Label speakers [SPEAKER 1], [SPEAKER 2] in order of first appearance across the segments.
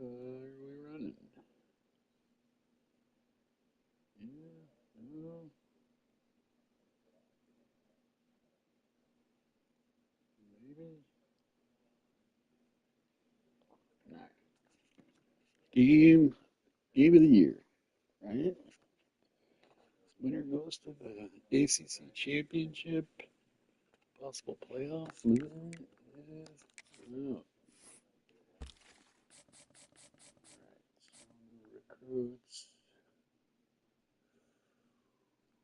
[SPEAKER 1] Are we running? Yeah, no, maybe. All right. Game of the year, right? Winner goes to the ACC championship. Possible playoff. Yes. No. Recruits.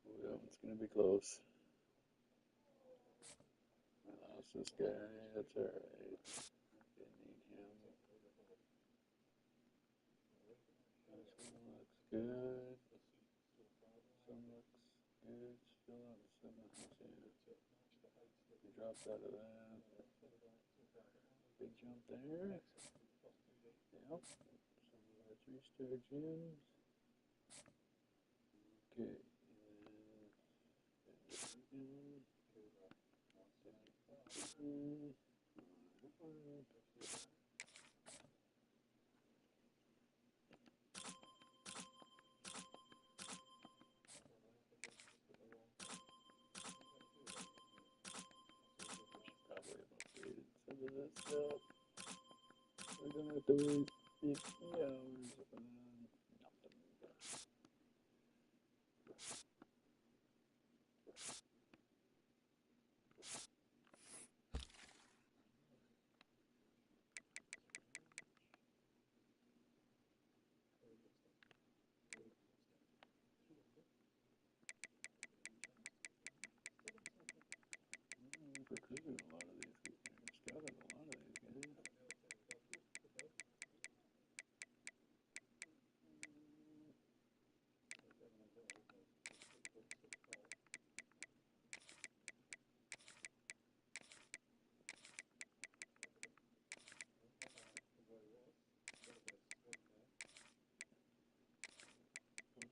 [SPEAKER 1] Oh, that one's gonna be close. I lost this guy. That's all right. Didn't need him. This one looks good. Some looks good. Still on the semi. He dropped out of that. Big jump there. Yep. Some of our three-star gems. Okay. Probably updated some of that stuff. We're gonna have to wait 50 hours on nothing. We've recruited a lot of these guys. Scouted a lot of these guys.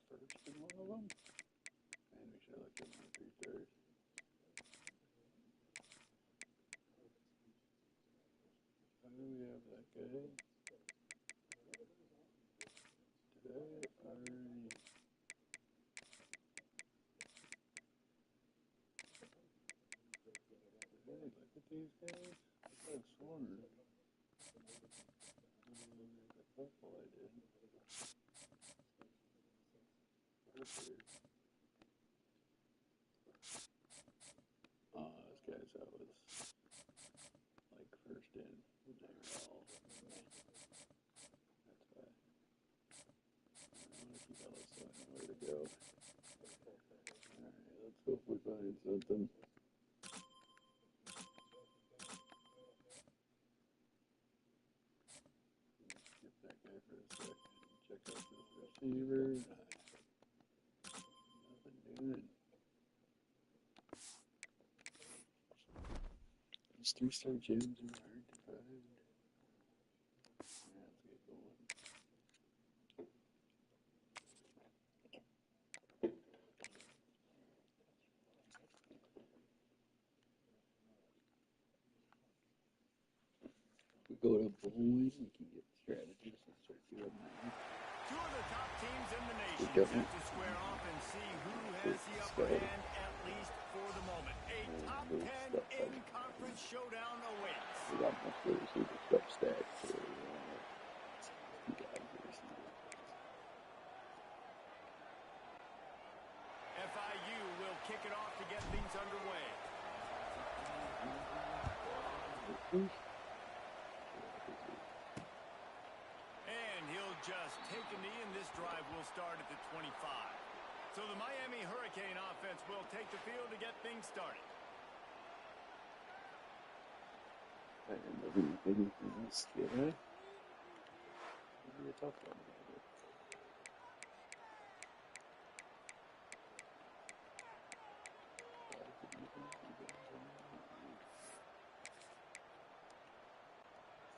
[SPEAKER 1] First in one of them. And we should look at my three-stars. How do we have that guy? Did I already? Did I look at these guys? I could have sworn. The purple I did. Perfect. Oh, this guy's I was like first in. They were all. That's why. I want to keep all this so I know where to go. Alright, let's hope we find something. Skip that guy for a second. Check out this receiver. Nothing doing. Those three-star gems are hard to find. Let's get going. We go to bowling, we can get strategists and start doing that.
[SPEAKER 2] Two of the top teams in the nation set to square off and see who has the upper hand, at least for the moment. A top 10 in-conference showdown awaits.
[SPEAKER 1] We got most of the receiver stuff stacked for you guys.
[SPEAKER 2] FIU will kick it off to get things underway. And he'll just take a knee, and this drive will start at the 25. So the Miami Hurricane offense will take the field to get things started.
[SPEAKER 1] I didn't know anything else, did I? What are you talking about?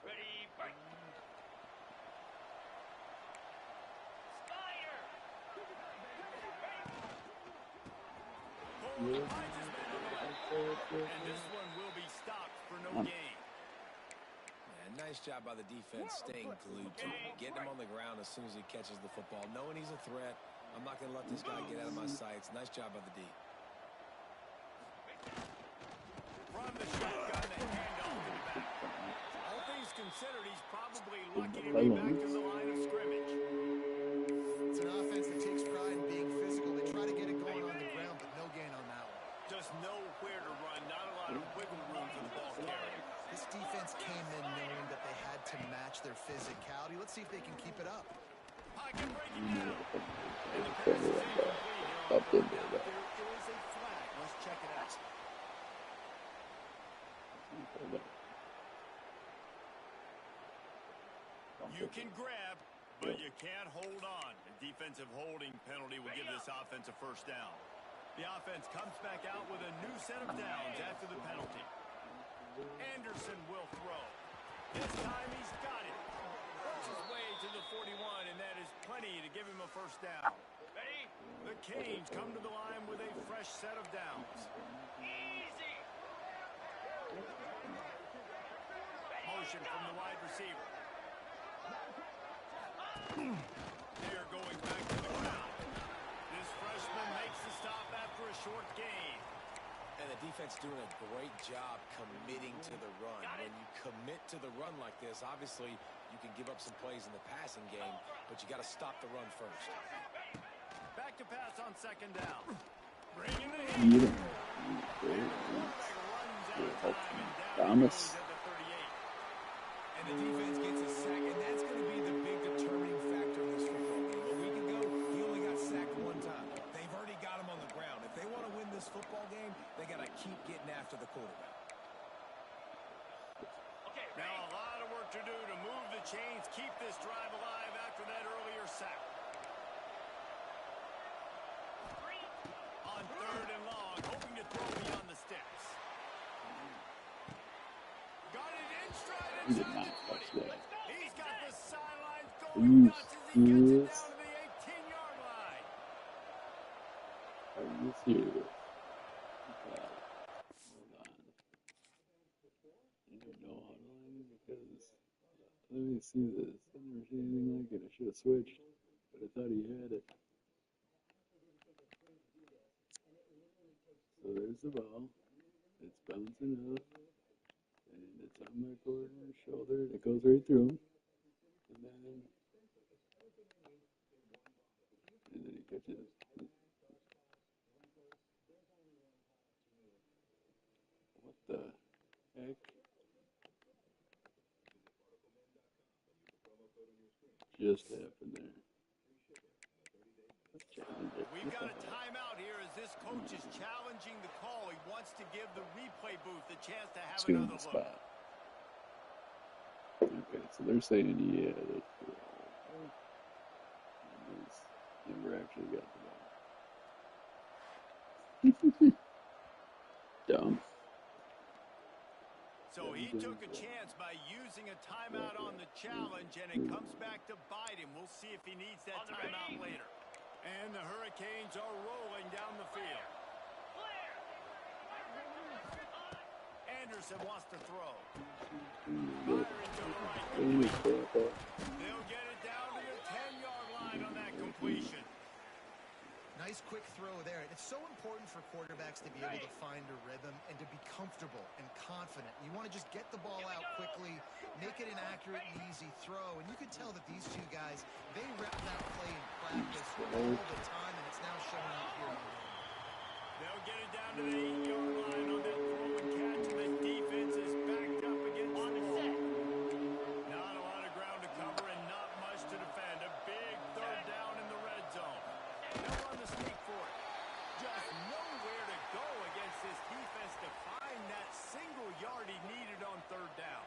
[SPEAKER 2] Ready, break. Spider. And this one will be stopped for no gain. And
[SPEAKER 3] nice job by the defense staying glued to him, getting him on the ground as soon as he catches the football, knowing he's a threat. I'm not going to let this guy get out of my sights. Nice job by the D.
[SPEAKER 2] From the shotgun, the handoff to the back. All things considered, he's probably lucky to be back to the line of scrimmage.
[SPEAKER 4] It's an offense that takes pride in being physical. They try to get it going on the ground, but no gain on that one.
[SPEAKER 2] Just nowhere to run, not a lot of wiggle room for the ball carrier.
[SPEAKER 4] This defense came in knowing that they had to match their physicality. Let's see if they can keep it up.
[SPEAKER 2] Pocket breaking down. And the pass is incomplete here on third down. There is a flag. Let's check it out. You can grab, but you can't hold on. A defensive holding penalty will give this offense a first down. The offense comes back out with a new set of downs after the penalty. Anderson will throw. This time he's got it. Works his way to the 41, and that is plenty to give him a first down. Ready? The Canes come to the line with a fresh set of downs. Easy. Motion from the wide receiver. They're going back to the ground. This freshman makes the stop after a short gain.
[SPEAKER 3] And the defense doing a great job committing to the run. When you commit to the run like this, obviously you can give up some plays in the passing game, but you got to stop the run first.
[SPEAKER 2] Back to pass on second down. Bringing the heat. Runs out of time and down he goes at the 38.
[SPEAKER 3] And the defense gets a sack, and that's going to be the big determining factor in this football game. A week ago, he only got sacked one time. They've already got him on the ground. If they want to win this football game, they got to keep getting after the quarterback.
[SPEAKER 2] Okay, now a lot of work to do to move the chains, keep this drive alive after that earlier sack. On third and long, hoping to throw beyond the sticks. Got it in stride inside the 20. He's got the sidelines going nuts as he gets it down to the 18-yard line.
[SPEAKER 1] Are you serious? Hold on. I don't know how to line it because let me see this. I've never seen anything like it. I should have switched, but I thought he had it. So there's the ball. It's bouncing up. And it's on my corner shoulder. It goes right through him. And then he catches. What the heck? Just happened there.
[SPEAKER 2] We've got a timeout here as this coach is challenging the call. He wants to give the replay booth the chance to have another look.
[SPEAKER 1] Spot. Okay, so they're saying he had it. Never actually got the ball. Dumb.
[SPEAKER 2] So he took a chance by using a timeout on the challenge, and it comes back to bite him. We'll see if he needs that timeout later. And the Hurricanes are rolling down the field. Anderson wants to throw. Firing to the right. They'll get it down to the 10-yard line on that completion.
[SPEAKER 4] Nice quick throw there. It's so important for quarterbacks to be able to find a rhythm and to be comfortable and confident. You want to just get the ball out quickly, make it an accurate and easy throw. And you can tell that these two guys, they rep that play in practice all the time, and it's now showing up here in the game.
[SPEAKER 2] They'll get it down to the 8-yard line on that throw and catch. The defense is backed up against the wall. Not a lot of ground to cover and not much to defend. A big third down in the red zone. They'll run the sneak for it. Just nowhere to go against this defense to find that single yard he needed on third down.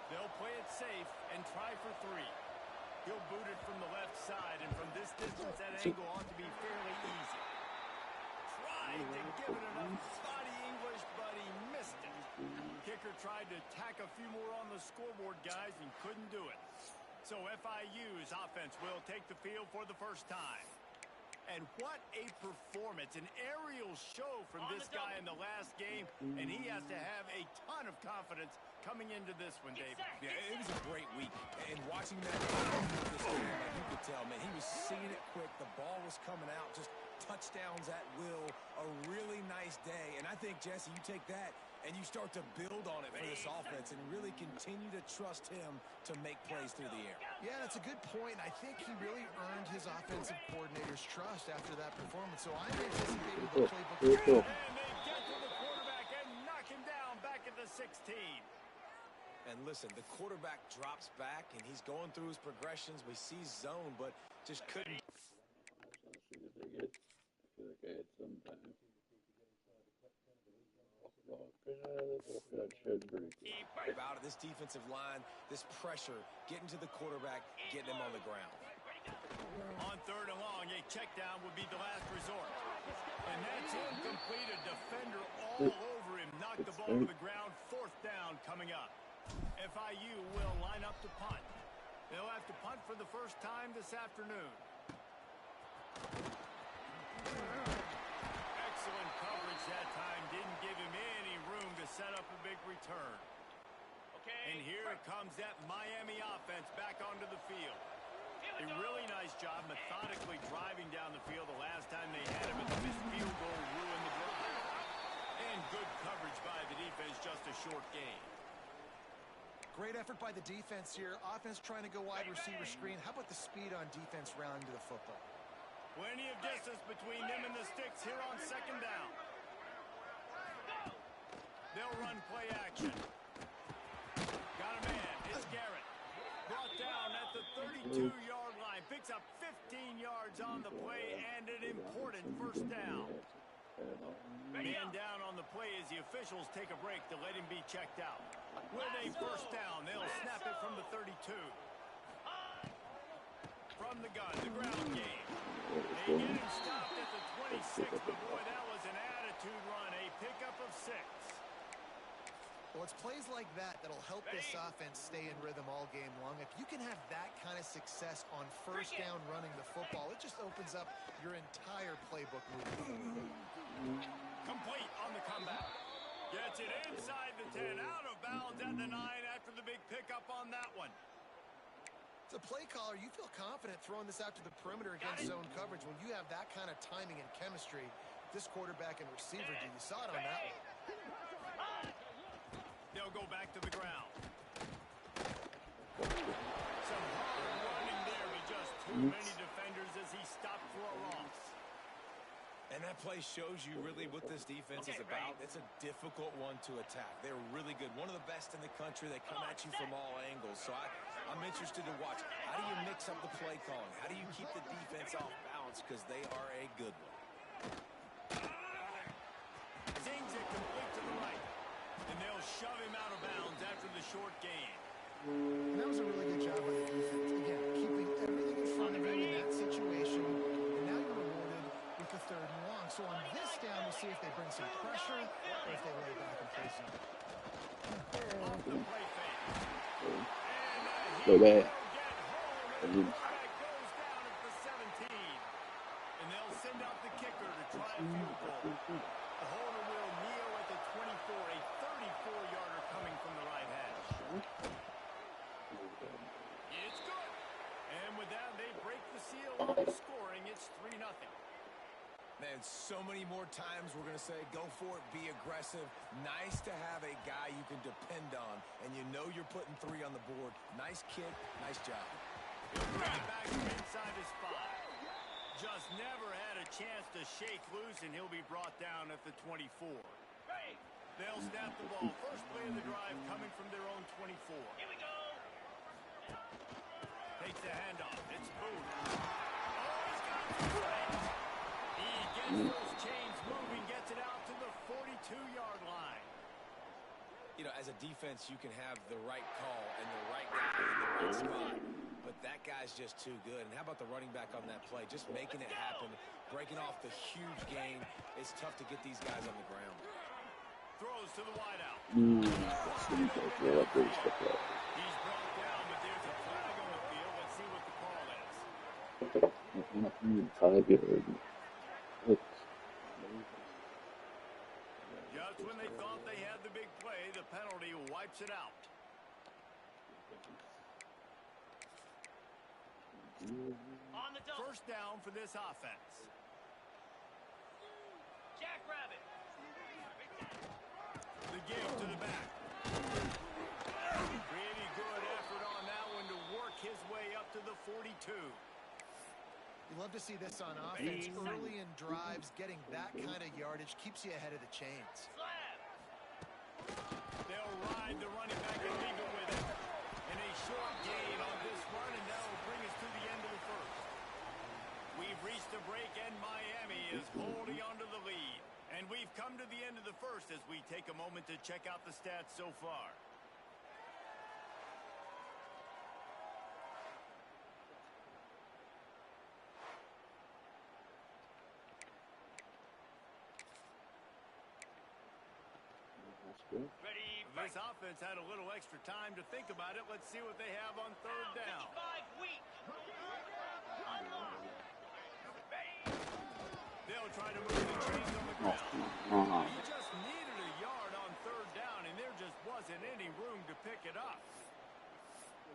[SPEAKER 2] They'll play it safe and try for 3. He'll boot it from the left side, and from this distance, that angle ought to be fairly easy. Tried to give it enough spotty English, but he missed it. Kicker tried to tack a few more on the scoreboard, guys, and couldn't do it. So FIU's offense will take the field for the first time. And what a performance, an aerial show from this guy in the last game, and he has to have a ton of confidence coming into this one, David?
[SPEAKER 3] Yeah, it was a great week. And watching that this game, like you could tell, man, he was seeing it quick. The ball was coming out, just touchdowns at will. A really nice day. And I think, Jesse, you take that and you start to build on it for this offense and really continue to trust him to make plays through the air.
[SPEAKER 4] Yeah, that's a good point. I think he really earned his offensive coordinator's trust after that performance. So I'm anticipating the playbook.
[SPEAKER 2] And they get to the quarterback and knock him down back at the 16.
[SPEAKER 3] And listen, the quarterback drops back, and he's going through his progressions. We see zone, but just couldn't.
[SPEAKER 1] As soon as they get, I feel like I had some time. That should break.
[SPEAKER 3] About it, this defensive line, this pressure, getting to the quarterback, getting him on the ground.
[SPEAKER 2] On 3rd and long, a check down would be the last resort. And that's incomplete. A defender all over him. Knocked the ball to the ground. 4th down coming up. FIU will line up to punt. They'll have to punt for the first time this afternoon. Excellent coverage that time. Didn't give him any room to set up a big return. And here comes that Miami offense back onto the field. A really nice job methodically driving down the field the last time they had him, and the missed field goal ruined the drive. And good coverage by the defense, just a short gain.
[SPEAKER 4] Great effort by the defense here. Offense trying to go wide receiver screen. How about the speed on defense rounding to the football?
[SPEAKER 2] Plenty of distance between them and the sticks here on 2nd down. They'll run play action. Got a man. It's Garrett. Brought down at the 32-yard line. Picks up 15 yards on the play and an important 1st down. Man down on the play as the officials take a break to let him be checked out. With a 1st down, they'll snap it from the 32. From the gun, the ground game. They get him stopped at the 26, but boy, that was an attitude run. A pickup of 6.
[SPEAKER 4] Well, it's plays like that that'll help this offense stay in rhythm all game long. If you can have that kind of success on 1st down running the football, it just opens up your entire playbook moving forward.
[SPEAKER 2] Complete on the comeback. Gets it inside the 10, out of bounds at the 9 after the big pickup on that one.
[SPEAKER 4] As a play caller, you feel confident throwing this out to the perimeter against zone coverage when you have that kind of timing and chemistry. This quarterback and receiver, do you saw it on that one?
[SPEAKER 2] They'll go back to the ground. Some hard running there, but just too many defenders as he stopped for a loss.
[SPEAKER 3] And that play shows you really what this defense is about. It's a difficult one to attack. They're really good. One of the best in the country. They come at you from all angles. So I'm interested to watch. How do you mix up the play calling? How do you keep the defense off balance? Because they are a good one.
[SPEAKER 2] Zings it complete to the right. And they'll shove him out of bounds after the short gain.
[SPEAKER 4] And that was a really good job by the defense. Again, keeping everything in front of him in that situation. And now you're rewarded with the 3rd and long. So on this down, we'll see if they bring some pressure or if they lay back and play some.
[SPEAKER 2] Off the play fake.
[SPEAKER 1] So bad.
[SPEAKER 2] Goes down at the 17. And they'll send out the kicker to try a field goal. The holder will kneel at the 24, a 34-yarder coming from the right hash. It's good. And with that, they break the seal on the scoring. It's 3-0.
[SPEAKER 3] Man, so many more times we're going to say, go for it, be aggressive. Nice to have a guy you can depend on, and you know you're putting 3 on the board. Nice kick, nice job.
[SPEAKER 2] He'll bring it back from inside his 5. Just never had a chance to shake loose, and he'll be brought down at the 24. They'll snap the ball. First play of the drive coming from their own 24. Here we go. Takes the handoff. It's Booth. Oh, he's got it. He gets those chains moving, gets it out to the 42-yard line.
[SPEAKER 3] You know, as a defense, you can have the right call and the right guy in the right spot. But that guy's just too good. And how about the running back on that play? Just making it happen, breaking off the huge gain. It's tough to get these guys on the ground.
[SPEAKER 2] Throws to the wideout.
[SPEAKER 1] He's brought
[SPEAKER 2] down, but there's a flag on the field. Let's see what the call is.
[SPEAKER 1] 5 yards.
[SPEAKER 2] Just when they thought they had the big play, the penalty wipes it out. First down for this offense. Jackrabbit. The give to the back. Pretty good effort on that one to work his way up to the 42.
[SPEAKER 4] You love to see this on offense. Early in drives, getting that kind of yardage keeps you ahead of the chains.
[SPEAKER 2] They'll ride the running back and leave it with him. And a short gain on this run, and that will bring us to the end of the first. We've reached a break, and Miami is holding on to the lead. And we've come to the end of the first as we take a moment to check out the stats so far. This offense had a little extra time to think about it. Let's see what they have on third down. They'll try to move the chains on the ground. He just needed a yard on third down, and there just wasn't any room to pick it up.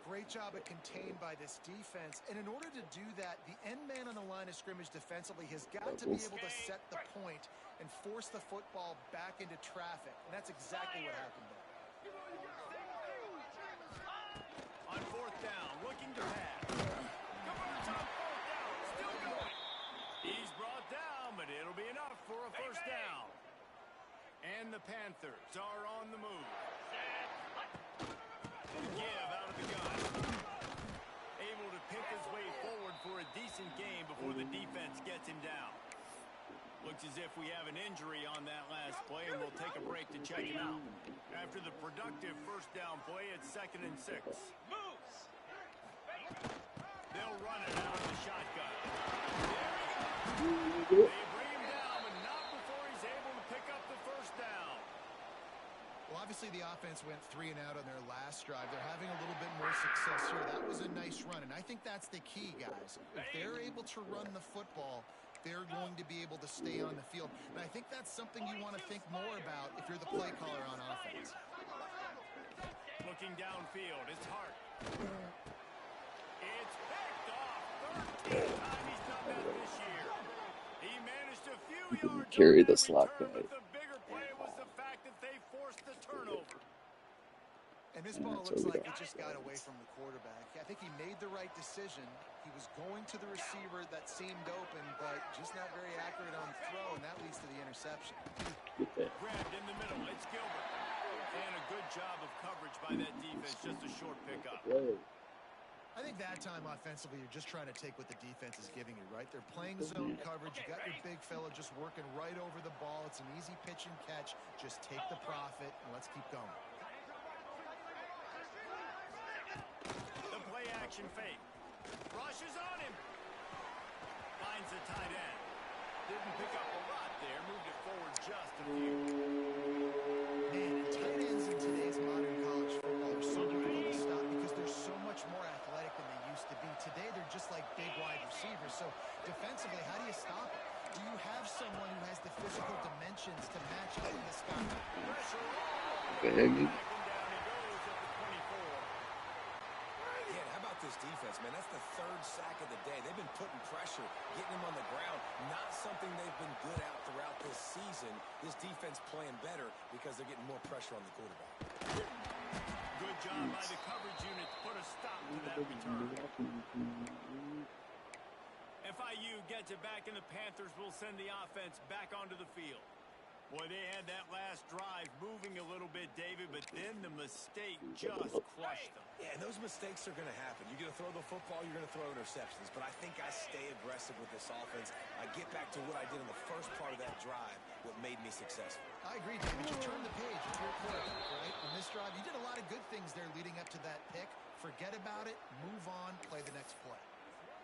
[SPEAKER 4] Great job at contained by this defense. And in order to do that, the end man on the line of scrimmage defensively has got to be able to set the point and force the football back into traffic. And that's exactly what happened there.
[SPEAKER 2] On fourth down, looking to pass. Converts on fourth down, still going. He's brought down, but it'll be enough for a first down. And the Panthers are on the move. Give out of the gun. Able to pick his way forward for a decent game before the defense gets him down. Looks as if we have an injury on that last play, and we'll take a break to check him out. After the productive first down play, it's 2nd and 6. Moves. They'll run it out of the shotgun. There he goes. They bring him down, but not before he's able to pick up the first down.
[SPEAKER 4] Well, obviously the offense went 3 and out on their last drive. They're having a little bit more success here. That was a nice run, and I think that's the key, guys. If they're able to run the football, they're going to be able to stay on the field. And I think that's something you want to think more about if you're the play caller on offense.
[SPEAKER 2] Looking downfield, it's Hart. It's picked off. 13th time he's done that this year. He managed a few yards
[SPEAKER 1] carry the
[SPEAKER 2] on that
[SPEAKER 1] slot
[SPEAKER 2] return,
[SPEAKER 1] guy.
[SPEAKER 2] but the bigger play was the fact that they forced the turnover.
[SPEAKER 4] And this ball looks like it just got away from the quarterback. I think he made the right decision. He was going to the receiver that seemed open, but just not very accurate on the throw, and that leads to the interception.
[SPEAKER 2] Grabbed in the middle. It's Gilbert. And a good job of coverage by that defense. Just a short pickup.
[SPEAKER 4] I think that time offensively, you're just trying to take what the defense is giving you, right? They're playing zone coverage. You got your big fella just working right over the ball. It's an easy pitch and catch. Just take the profit, and let's keep going.
[SPEAKER 2] The play action fake. Rushes on him. Finds the tight end. Didn't pick up a lot there. Moved it forward just a few.
[SPEAKER 4] Man, and tight ends in today's modern college football are so difficult to stop because they're so much more athletic than they used to be. Today, they're just like big wide receivers. So defensively, how do you stop it? Do you have someone who has the physical dimensions to match up with this guy?
[SPEAKER 2] Pressure all.
[SPEAKER 1] Big.
[SPEAKER 2] Down he goes at the 24.
[SPEAKER 3] Yeah, how about this defense, man? That's the 3rd sack of the day. They've been putting pressure, getting him on the ground. Not something they've been good at throughout this season. This defense playing better because they're getting more pressure on the quarterback.
[SPEAKER 2] Good job by the coverage unit to put a stop to that return. FIU gets it back, and the Panthers will send the offense back onto the field. Boy, they had that last drive moving a little bit, David, but then the mistake just crushed them.
[SPEAKER 3] Yeah, and those mistakes are going to happen. You're going to throw the football, you're going to throw interceptions. But I think I stay aggressive with this offense. I get back to what I did in the first part of that drive, what made me successful.
[SPEAKER 4] I agree, David. You turn the page if you're a quarterback, right? In this drive, you did a lot of good things there leading up to that pick. Forget about it, move on, play the next play.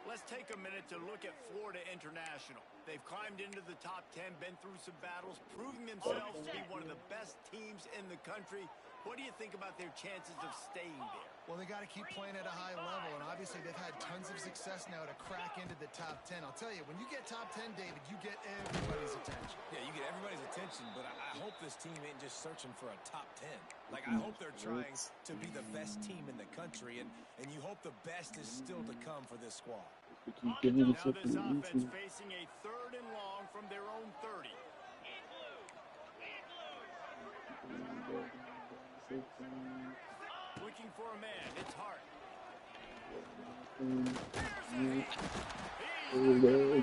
[SPEAKER 2] Let's take a minute to look at Florida International. They've climbed into the top 10, been through some battles, proving themselves to be one of the best teams in the country. What do you think about their chances of staying there?
[SPEAKER 4] Well, they got to keep playing at a high level, and obviously they've had tons of success now to crack into the top 10. I'll tell you, when you get top 10, David, you get everybody's attention.
[SPEAKER 3] Yeah, you get everybody's attention, but I hope this team ain't just searching for a top 10. Like, I hope they're trying to be the best team in the country, and you hope the best is still to come for this squad.
[SPEAKER 2] Now this offense facing a 3rd and long from their own 30. Looking for a man. It's Hart.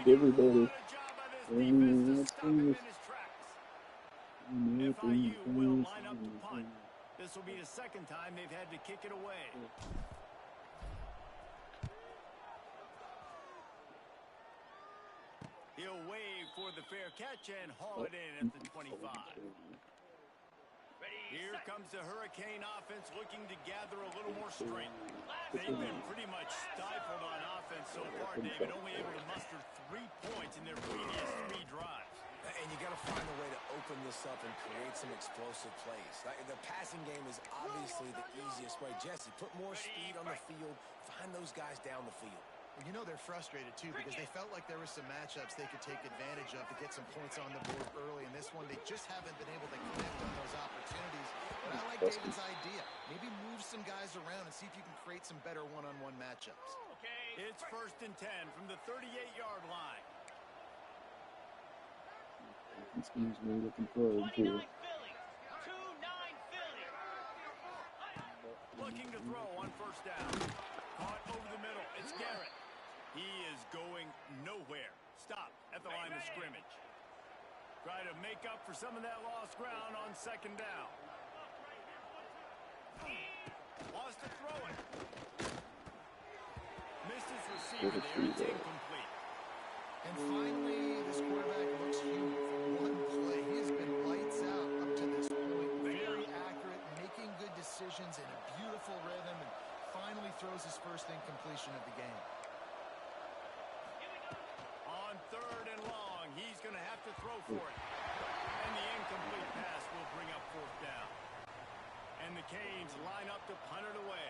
[SPEAKER 1] Everybody.
[SPEAKER 2] FIU will line up to punt. This will be the 2nd time they've had to kick it away. He'll wave for the fair catch and haul it in at the 25. Here comes the Hurricane offense looking to gather a little more strength. They've been pretty much stifled on offense so far, David, only able to muster 3 points in their previous 3 drives.
[SPEAKER 3] And you got to find a way to open this up and create some explosive plays. The passing game is obviously the easiest way. Jesse, put more speed on the field. Find those guys down the field.
[SPEAKER 4] And you know they're frustrated, too, because they felt like there were some matchups they could take advantage of to get some points on the board early. In this one, they just haven't been able to connect on those opportunities. But I like David's idea. Maybe move some guys around and see if you can create some better one-on-one matchups.
[SPEAKER 2] It's 1st and 10 from the 38-yard line.
[SPEAKER 1] This game's really looking forward to.
[SPEAKER 2] Looking to throw on 1st down. Caught over the middle. It's Garrett. He is going nowhere. Stop at the line of scrimmage. Try to make up for some of that lost ground on 2nd down. Lost to throw it. Missed his receiver there. It's incomplete.
[SPEAKER 4] And finally, this quarterback looks human for one play. He has been lights out up to this point. Very accurate, making good decisions in a beautiful rhythm, and finally throws his first incompletion of the game.
[SPEAKER 2] On 3rd and long, he's going to have to throw for it. And the incomplete pass will bring up 4th down. And the Canes line up to punt it away.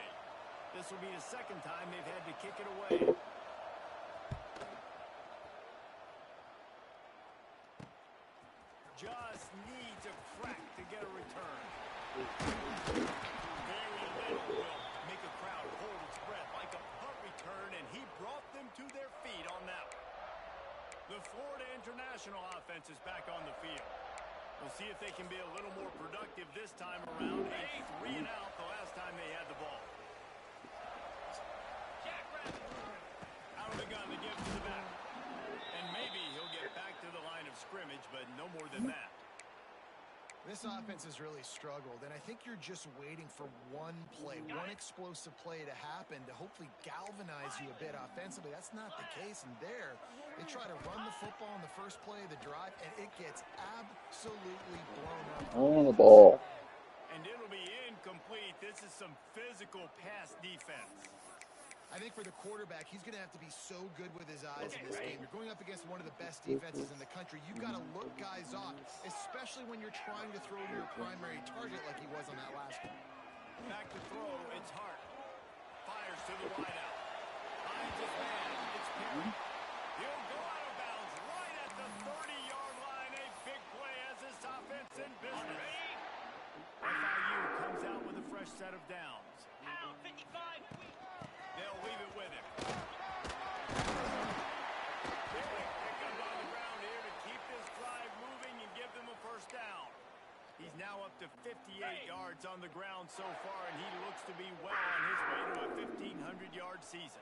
[SPEAKER 2] This will be the 2nd time they've had to kick it away. Just needs a crack to get a return. Very little will make a crowd hold its breath like a punt return, and he brought them to their feet on that one. The Florida International offense is back on the field. We'll see if they can be a little more productive this time around. A 3 and out the last time they had the ball. Out of the gun to give to the back. And maybe he'll get back to the line of scrimmage, but no more than that.
[SPEAKER 4] This offense has really struggled, and I think you're just waiting for one play, one explosive play to happen to hopefully galvanize you a bit offensively. That's not the case, and there, they try to run the football in the first play of the drive, and it gets absolutely blown up.
[SPEAKER 1] On the ball.
[SPEAKER 2] And it'll be incomplete. This is some physical pass defense.
[SPEAKER 4] I think for the quarterback, he's going to have to be so good with his eyes in this game. You're going up against one of the best defenses in the country. You've got to look guys off, especially when you're trying to throw to your primary target like he was on that last one.
[SPEAKER 2] Back to throw, it's Hart. Fires to the wideout. Finds his man, it's Perry. He'll go out of bounds right at the 30-yard line. A big play as this offense in business. FIU comes out with a fresh set of downs. They'll leave it with him. Big pickup on the ground here to keep this drive moving and give them a 1st down. He's now up to 58 yards on the ground so far, and he looks to be well on his way to a 1,500-yard season.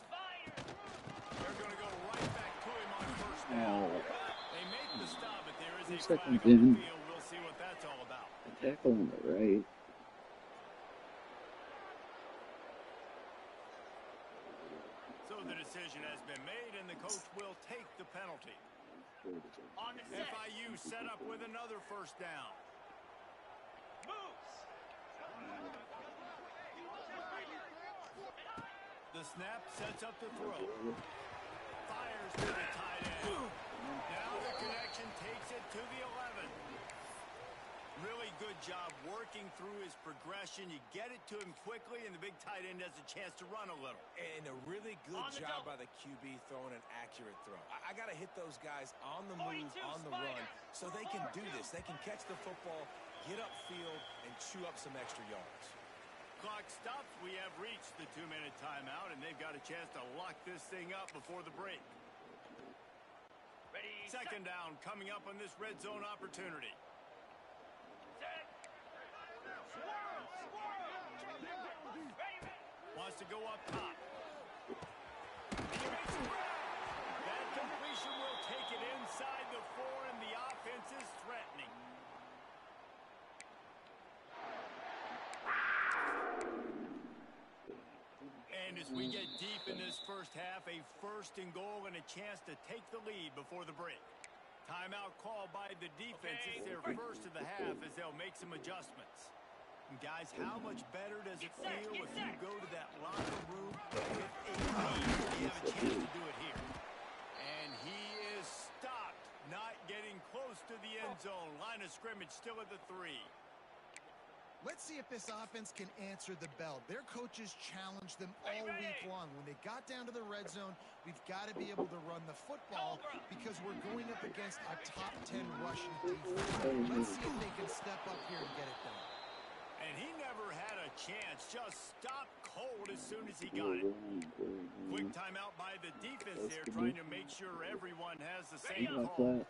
[SPEAKER 2] They're going to go right back to him on 1st down. They made the stop, but there is a flag on the field. We'll see what that's all about.
[SPEAKER 1] A tackle on the right.
[SPEAKER 2] So the decision has been made, and the coach will take the penalty. FIU set up with another 1st down. The snap sets up the throw. Fires to the tight end. Now the connection takes it to the 11. Really good job working through his progression. You get it to him quickly, and the big tight end has a chance to run a little.
[SPEAKER 3] And a really good job by the QB throwing an accurate throw. I got to hit those guys on the move, on the run, so they can do this. They can catch the football, get upfield, and chew up some extra yards.
[SPEAKER 2] Clock stops. We have reached the 2-minute timeout, and they've got a chance to lock this thing up before the break.
[SPEAKER 5] Ready,
[SPEAKER 2] Second down coming up on this red zone opportunity. Wants to go up top. He makes a grab. That completion will take it inside the 4, and the offense is threatening. And as we get deep in this first half, a 1st and goal and a chance to take the lead before the break. Timeout called by the defense. It's their first of the half as they'll make some adjustments. And guys, how much better does it feel if you go to that locker room with a lead? You have a chance to do it here. And he is stopped, not getting close to the end zone. Line of scrimmage still at the 3.
[SPEAKER 4] Let's see if this offense can answer the bell. Their coaches challenged them all week long. When they got down to the red zone, we've got to be able to run the football because we're going up against a top 10 rushing defense. Let's see if they can step up here and get it done.
[SPEAKER 2] And he never had a chance. Just stopped cold as soon as he got it. Quick timeout by the defense there, trying to make sure everyone has the same call.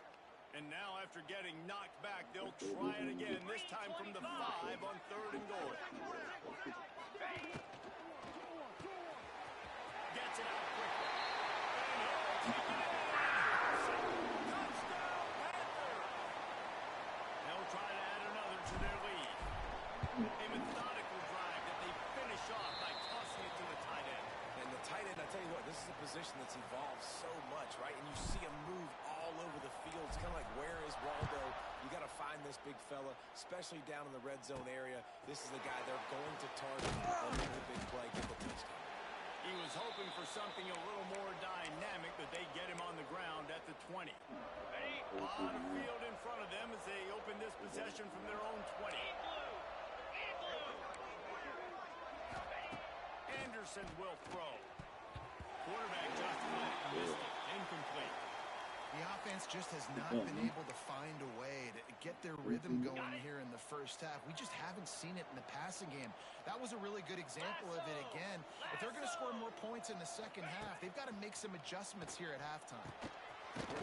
[SPEAKER 2] And now after getting knocked back, they'll try it again, this time from the 5 on 3rd and goal. Gets it out quickly. And he'll take it in. Touchdown, Panther! They'll try to add another to their lead. A methodical drive that they finish off by tossing it to the tight end.
[SPEAKER 3] And the tight end, I tell you what, this is a position that's evolved so much, right? And you see him move all over the field. It's kind of like, where is Waldo? You got to find this big fella, especially down in the red zone area. This is the guy they're going to target and make the big play, get the touchdown.
[SPEAKER 2] He was hoping for something a little more dynamic, but they get him on the ground at the 20. A lot of field in front of them as they open this possession from their own 20. Anderson will throw. Quarterback Justin missed it. Incomplete.
[SPEAKER 4] The offense just has not been able to find a way to get their rhythm going here in the first half. We just haven't seen it in the passing game. That was a really good example of it again. If they're going to score more points in the second half, they've got to make some adjustments here at halftime.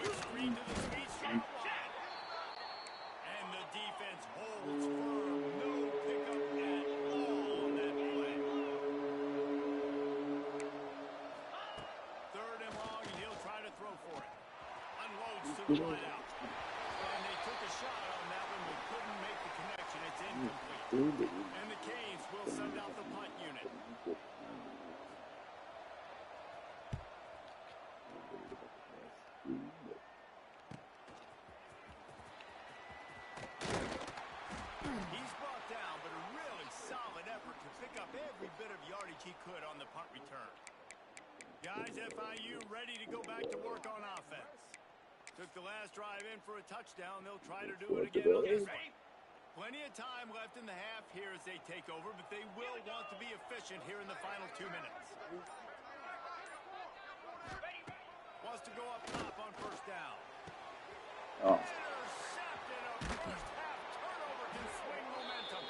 [SPEAKER 2] Quick screen to the speed line. And the defense holds firm. No pickup at all on that play. 3rd and long, and he'll try to throw for it. Unloads to the wide out. And they took a shot on that one, but couldn't make the connection. It's incomplete. And the Canes will send out the punt unit. He's brought down, but a really solid effort to pick up every bit of yardage he could on the punt return. Guys, FIU ready to go back to work on offense. Took the last drive in for a touchdown. They'll try to do it again on this one. Plenty of time left in the half here as they take over, but they will want to be efficient here in the final 2 minutes. Wants to go up top on 1st down. Intercepted. A first half turnover can swing momentum.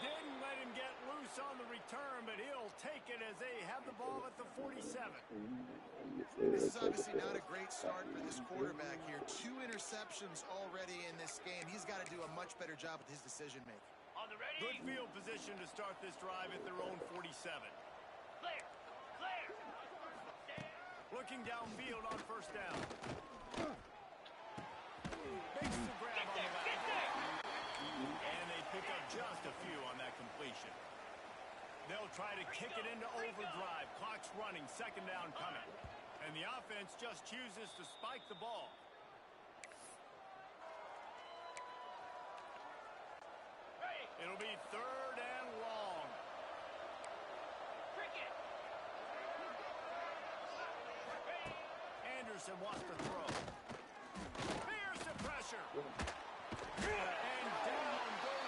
[SPEAKER 2] Didn't let him get loose on the return, but he'll take it as they have the ball at the 47.
[SPEAKER 4] This is obviously not a great start for this quarterback here. 2 interceptions already in this game. He's got to do a much better job with his decision-making.
[SPEAKER 5] On the ready.
[SPEAKER 2] Good field position to start this drive at their own 47.
[SPEAKER 5] Clear. Clear.
[SPEAKER 2] Looking downfield on 1st down. Makes the grab on the left. And they pick up just a few on that completion. They'll try to kick it into overdrive. Clock's running. 2nd down coming. And the offense just chooses to spike the ball. It'll be 3rd and long. Anderson wants to throw. Here's the pressure. And down goes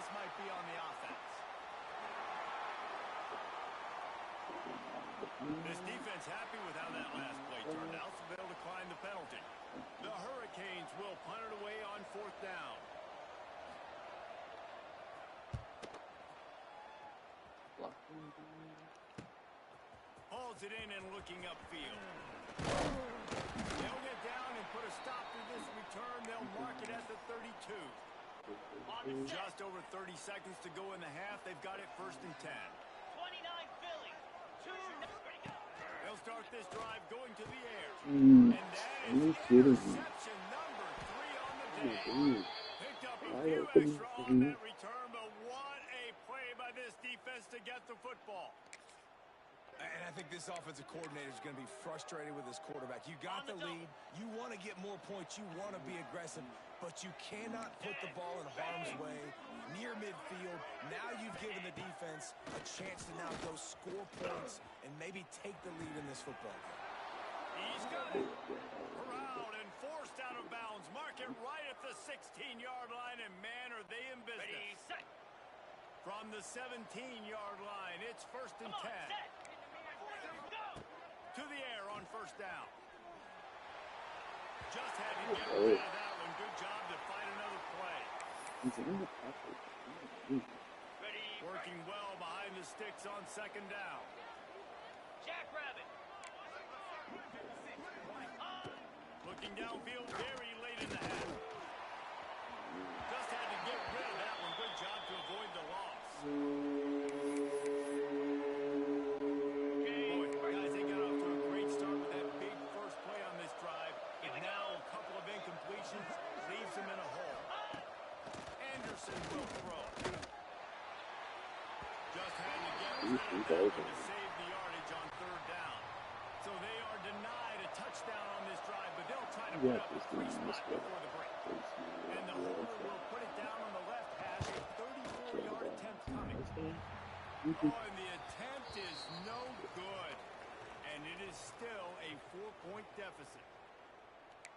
[SPEAKER 2] this might be on the offense. This defense happy with how that last play turned out, so they'll decline the penalty. The Hurricanes will punt it away on 4th down. Hauls it in and looking upfield. They'll get down and put a stop to this return. They'll mark it at the 32. Just over 30 seconds to go in the half. They've got it 1st and 10.
[SPEAKER 5] 29 Philly. 2 ready go.
[SPEAKER 2] They'll start this drive going to the air.
[SPEAKER 1] Mm.
[SPEAKER 2] And that
[SPEAKER 1] Are you
[SPEAKER 2] is
[SPEAKER 1] kidding me?
[SPEAKER 2] interception number 3 on the day. Picked up a
[SPEAKER 1] Why
[SPEAKER 2] few
[SPEAKER 1] open
[SPEAKER 2] extra on
[SPEAKER 1] three?
[SPEAKER 2] that return, but what a play by this defense to get the football.
[SPEAKER 3] And I think this offensive coordinator is going to be frustrated with his quarterback. You got the lead. You want to get more points. You want to be aggressive. But you cannot put the ball in harm's way near midfield. Now you've given the defense a chance to now go score points and maybe take the lead in this football game.
[SPEAKER 2] He's got it. Corralled and forced out of bounds. Mark it right at the 16-yard line, and man, are they in business.
[SPEAKER 5] Ready, set.
[SPEAKER 2] From the 17-yard line, it's 1st and 10.
[SPEAKER 5] Set. Go.
[SPEAKER 2] To the air on 1st down. Just had to get rid of that one. Good job to find another play.
[SPEAKER 1] He's in the pocket.
[SPEAKER 5] Ready.
[SPEAKER 2] Working well behind the sticks on 2nd down.
[SPEAKER 5] Jackrabbit.
[SPEAKER 2] Looking downfield very late in the half. Just had to get rid of that one. Good job to avoid the loss. Boy, guys, they got off to a great start with that big first play on this drive. But now a couple of incompletions leaves them in a hole. Anderson will throw. Just had to get rid of that one to save the yardage on 3rd down. So they are denied a touchdown on this drive, but they'll try to put up a 3 spot before the break. And the holder will put it down on the left hash, a 34-yard attempt coming. Oh, and the attempt is no good. And it is still a 4-point deficit.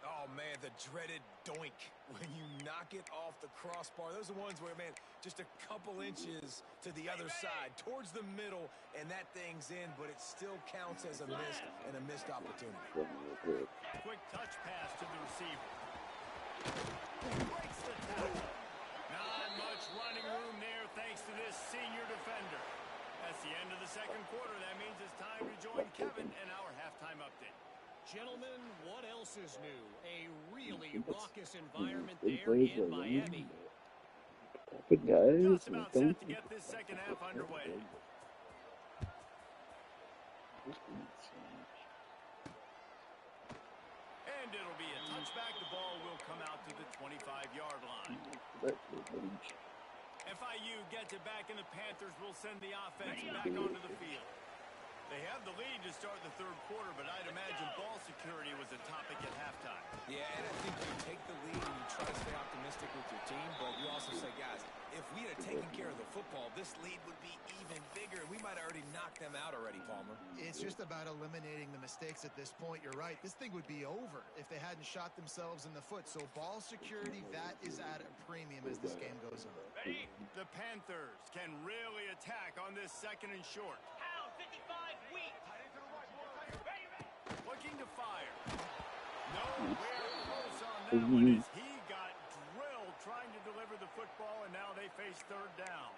[SPEAKER 3] Oh, man, the dreaded doink when you knock it off the crossbar. Those are ones where, man, just a couple inches to the other side, towards the middle, and that thing's in, but it still counts as a missed opportunity.
[SPEAKER 2] Quick touch pass to the receiver. Breaks the tackle. Not much running room there thanks to this senior defender. That's the end of the 2nd quarter. That means it's time to join Kevin in our halftime update.
[SPEAKER 6] Gentlemen, what else is new? A really raucous environment there in Miami.
[SPEAKER 1] Good guys.
[SPEAKER 2] Just about set to get this 2nd half underway. And it'll be a touchback. The ball will come out to the 25-yard line. FIU gets it back, and the Panthers will send the offense back onto the field. They have the lead to start the 3rd quarter, but I'd imagine ball security was a topic at halftime.
[SPEAKER 3] Yeah, and I think you take the lead and you try to stay optimistic with your team, but you also say, guys, if we had taken care of the football, this lead would be even bigger. We might have already knocked them out already, Palmer.
[SPEAKER 4] It's just about eliminating the mistakes at this point. You're right. This thing would be over if they hadn't shot themselves in the foot. So ball security, that is at a premium as this game goes on.
[SPEAKER 2] Ready? The Panthers can really attack on this 2nd and short.
[SPEAKER 5] Pound 55 weak. Ready.
[SPEAKER 2] Looking to fire. Nowhere close on that one as he got drilled trying to deliver the football, and now they face 3rd down.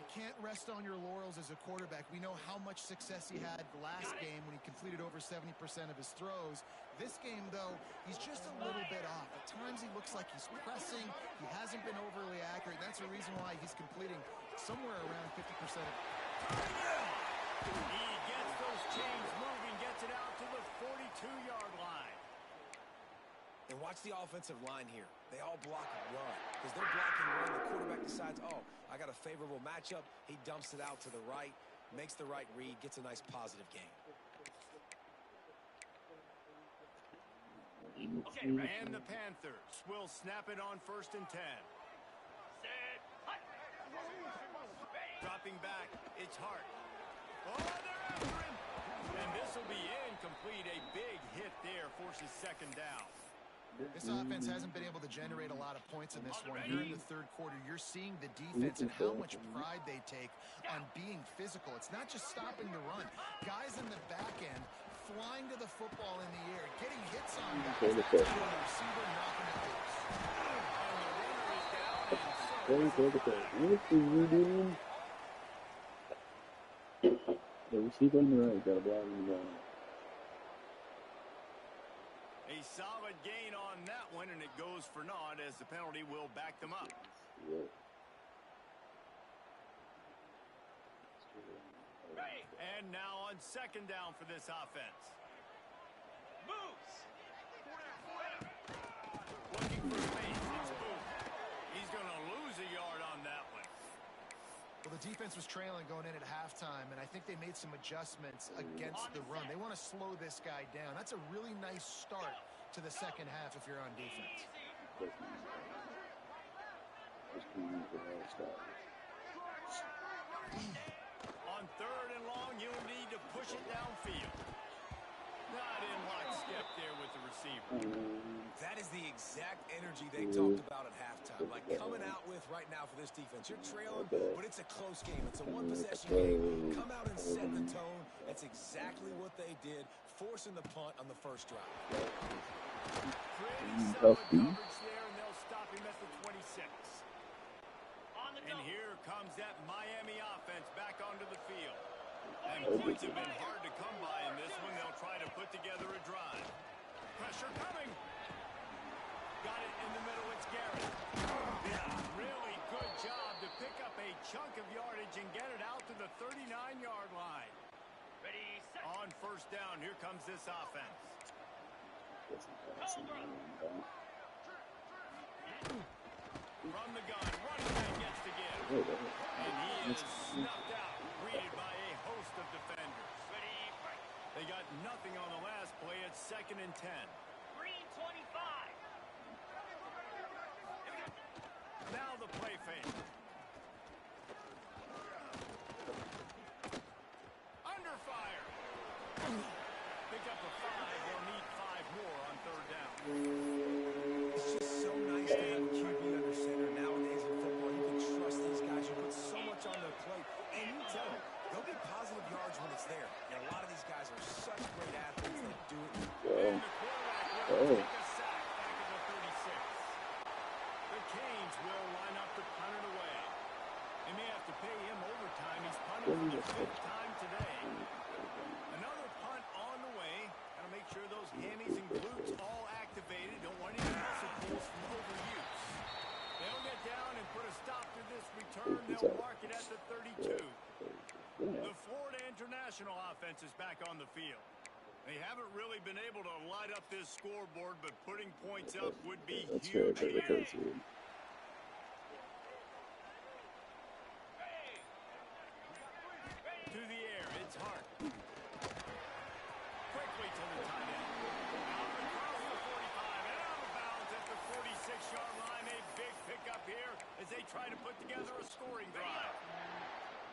[SPEAKER 4] You can't rest on your laurels as a quarterback. We know how much success he had last game when he completed over 70% of his throws. This game, though, he's just a little bit off. At times he looks like he's pressing. He hasn't been overly accurate. That's the reason why he's completing somewhere around 50%.
[SPEAKER 2] He gets those chains moving, gets it out to the 42-yard line.
[SPEAKER 3] And watch the offensive line here. They all block run because they're blocking run. The quarterback decides, oh, I got a favorable matchup. He dumps it out to the right, makes the right read, gets a nice positive game.
[SPEAKER 5] Okay, ready.
[SPEAKER 2] And the Panthers will snap it on 1st and 10.
[SPEAKER 5] Set. Hut.
[SPEAKER 2] Dropping back, it's Hart. Oh, they're after him. And this will be incomplete. A big hit there forces 2nd down.
[SPEAKER 4] This offense hasn't been able to generate a lot of points in this one. Here in the third quarter, you're seeing the defense and how much pride they take on being physical. It's not just stopping the run. Guys in the back end flying to the football in the air, getting hits on guys. That's the receiver knocking it loose.
[SPEAKER 1] The receiver on the right got a block in the ground.
[SPEAKER 2] A solid gain on that one, and it goes for naught as the penalty will back them up.
[SPEAKER 1] Yeah.
[SPEAKER 2] And now on second down for this offense.
[SPEAKER 5] Moves.
[SPEAKER 2] Looking for space. It's Booth. He's going to lose a yard on that one.
[SPEAKER 4] Well, the defense was trailing going in at halftime, and I think they made some adjustments against the run. They want to slow this guy down. That's a really nice start to the second half if you're on defense.
[SPEAKER 2] On third and long, you'll need to push it downfield. Not in lockstep there with the receiver.
[SPEAKER 3] That is the exact energy they talked about at halftime. Like coming out with right now for this defense. You're trailing, but it's a close game. It's a one-possession game. Come out and set the tone. That's exactly what they did, forcing the punt on the first drive.
[SPEAKER 2] Pretty solid coverage there, and they'll stop him at the 26. And here comes that Miami offense back onto the field. And points have been hard to come by in this one. They'll try to put together a drive. Pressure coming. Got it in the middle. It's Garrett. Yeah, really good job to pick up a chunk of yardage and get it out to the 39-yard line.
[SPEAKER 5] Ready, set.
[SPEAKER 2] On first down, here comes this offense. From the gun, running back gets to give. And he is snuffed out, greeted by a host of defenders.
[SPEAKER 5] Ready, break.
[SPEAKER 2] They got nothing on the last play. It's 2nd and 10.
[SPEAKER 5] Green 25.
[SPEAKER 2] Now the play fake. Under fire. Pick up a 5. They'll need 5 more on third down.
[SPEAKER 3] It's just so nice to have a QB under center nowadays in football. You can trust these guys. You put so much on their plate. And you tell them, they'll get positive yards when it's there. And a lot of these guys are such great athletes that do it.
[SPEAKER 2] And the quarterback will take a sack back at the 36. The Canes will line up to punt it away. They may have to pay him overtime. He's punted for the 5th time today. Another punt on the way. Got to make sure those hammies and glutes all activated. Don't want any muscle pulls from overuse. They'll get down and put a stop to this return. They'll mark it at the 32. The Florida International offense is back on the field. They haven't really been able to light up this scoreboard, but putting points up would be huge. To the air, it's Hart. Quickly to the tight end. Out across the 45 and out of bounds at the 46-yard line. A big pickup here as they try to put together a scoring drive.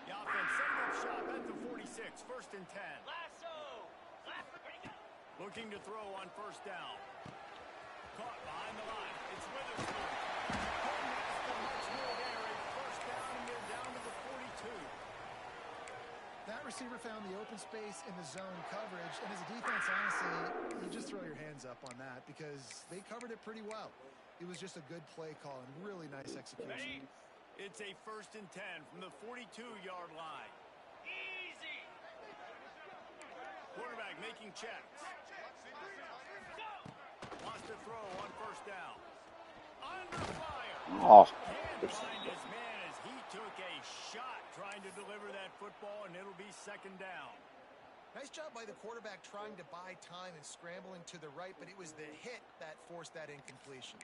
[SPEAKER 2] The offense setting up shop at the 46, 1st and 10.
[SPEAKER 5] Lasso. Ready, go.
[SPEAKER 2] Looking to throw on first down. Caught behind the line. It's Witherspoon. Couldn't ask for much more there. A first down, and they're down to the 42.
[SPEAKER 4] That receiver found the open space in the zone coverage, and as a defense, honestly, you just throw your hands up on that because they covered it pretty well. It was just a good play call and really nice execution.
[SPEAKER 2] It's a 1st and 10 from the 42-yard line.
[SPEAKER 5] Easy.
[SPEAKER 2] Quarterback making checks. Wants to throw on first down. Under fire. Can't find his man as he took a shot trying to deliver that football, and it'll be 2nd down.
[SPEAKER 4] Nice job by the quarterback trying to buy time and scrambling to the right, but it was the hit that forced that incompletion.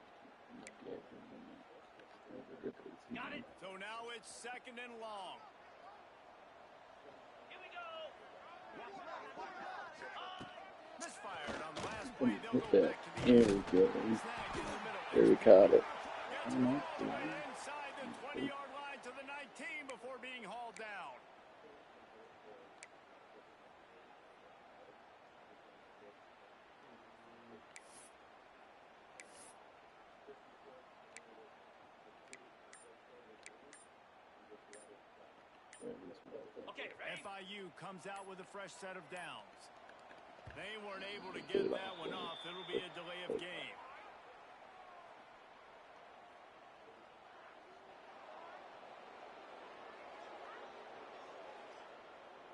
[SPEAKER 5] Got it.
[SPEAKER 2] So now it's 2nd and long.
[SPEAKER 5] Here we go.
[SPEAKER 2] Misfired on the last play. They'll go back to the
[SPEAKER 1] There we go.
[SPEAKER 2] snag in the middle.
[SPEAKER 1] There we caught it.
[SPEAKER 2] Gets all the way inside the 20-yard line to the 19 before being hauled down.
[SPEAKER 5] Okay, ready?
[SPEAKER 2] FIU comes out with a fresh set of downs. They weren't able to get that one off. It'll be a delay of game.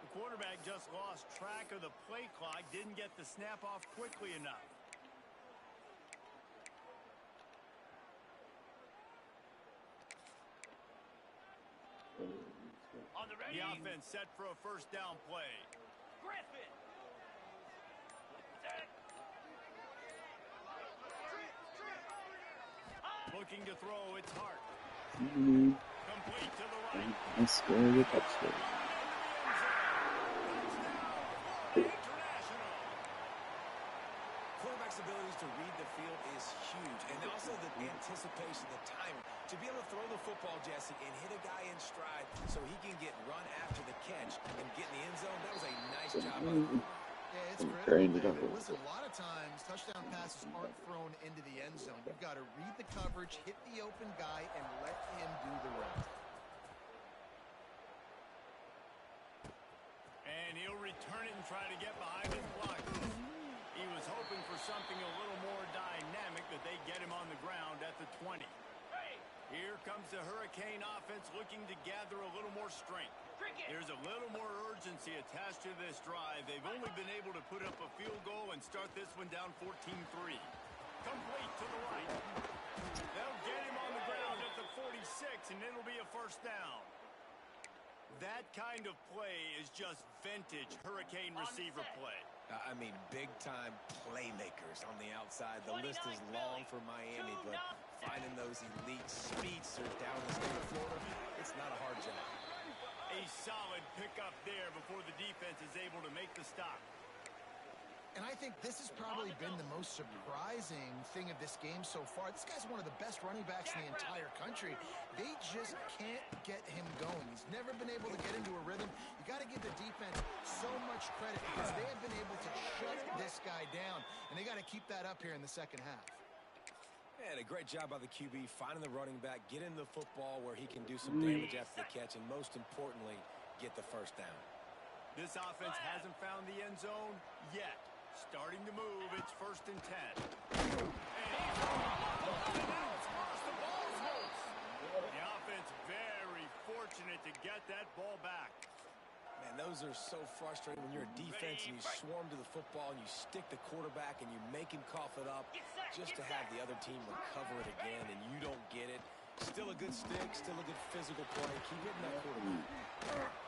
[SPEAKER 2] The quarterback just lost track of the play clock, didn't get the snap off quickly enough.
[SPEAKER 5] On the ready?
[SPEAKER 2] The offense set for a first down play.
[SPEAKER 5] Griffin. Set.
[SPEAKER 2] Looking to throw, it's Hart.
[SPEAKER 1] Mm-hmm.
[SPEAKER 2] Complete to the right.
[SPEAKER 1] I scored a touchdown.
[SPEAKER 3] Quarterback's abilities to read the field is huge, and also the anticipation, the timing. To be able to throw the football, Jesse, and hit a guy in stride so he can get run after the catch and get in the end zone, that was a nice job by the quarterback.
[SPEAKER 4] Yeah, it's critical, David. Listen, a lot of times, touchdown passes aren't thrown into the end zone. You've got to read the coverage, hit the open guy, and let him do the rest.
[SPEAKER 2] And he'll return it and try to get behind his blockers. He was hoping for something a little more dynamic, but they get him on the ground at the 20. Here comes the Hurricane offense looking to gather a little more strength. There's a little more urgency attached to this drive. They've only been able to put up a field goal and start this one down 14-3. Complete to the right. They'll get him on the ground at the 46, and it'll be a first down. That kind of play is just vintage Hurricane receiver play.
[SPEAKER 3] I mean, big-time playmakers on the outside. The list is long for Miami, but finding those elite speedsters down in the state of Florida, it's not a hard job.
[SPEAKER 2] A solid pickup there before the defense is able to make the stop.
[SPEAKER 4] And I think this has probably been the most surprising thing of this game so far. This guy's one of the best running backs in the entire country. They just can't get him going. He's never been able to get into a rhythm. You got to give the defense so much credit because they have been able to shut this guy down, and they got to keep that up here in the second half.
[SPEAKER 3] And a great job by the QB finding the running back, getting the football where he can do some damage after the catch, and most importantly, get the first down.
[SPEAKER 2] This offense hasn't found the end zone yet. Starting to move, it's 1st and 10. The offense very fortunate to get that ball back.
[SPEAKER 3] Man, those are so frustrating when you're a defense and you swarm to the football and you stick the quarterback and you make him cough it up just to have the other team recover it again and you don't get it. Still a good stick, still a good physical play. Keep hitting that quarterback.